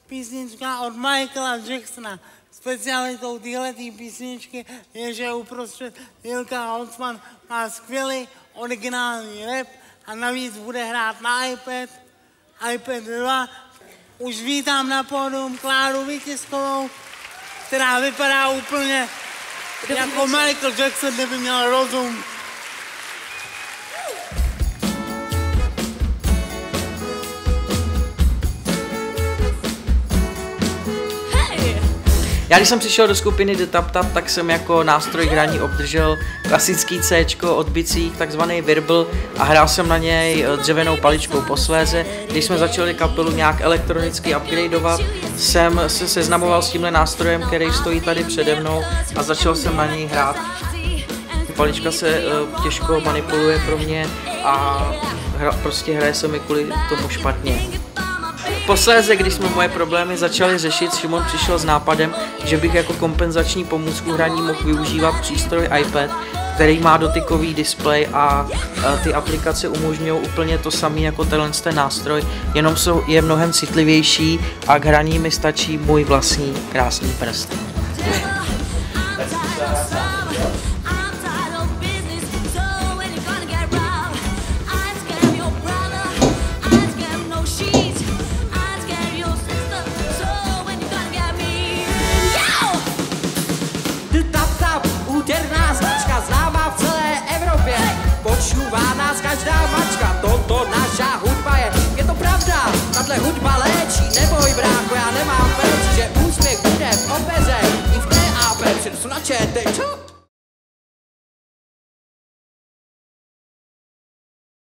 Písnička od Michaela Jacksona. Specialitou téhletý písničky je, že uprostřed Jilka Holcman má skvělý originální rap a navíc bude hrát na iPad 2. Už vítám na pódium Kláru Vítězkovou, která vypadá úplně jako Michael Jackson, kdyby měl rozum. Já když jsem přišel do skupiny The Tap Tap, tak jsem jako nástroj hraní obdržel klasický C od bicích, takzvaný virbl, a hrál jsem na něj dřevěnou paličkou. Posléze, když jsme začali kapelu nějak elektronicky upgradeovat, jsem se seznamoval s tímhle nástrojem, který stojí tady přede mnou, a začal jsem na něj hrát. Palička se těžko manipuluje pro mě a prostě hraje se mi kvůli tomu špatně. Posléze, když jsme moje problémy začali řešit, Šimon přišel s nápadem, že bych jako kompenzační pomůcku hraní mohl využívat přístroj iPad, který má dotykový displej a ty aplikace umožňují úplně to samé jako ten nástroj, jenom je mnohem citlivější a k hraní mi stačí můj vlastní krásný prst. Úderná značka známá v celé Evropě, počúvá nás každá mačka, toto naša hudba je to pravda, tahle hudba léčí, neboj brácho, já nemám péči, že úspěch bude v opeře, i v TAP, předsu na ČT, čo?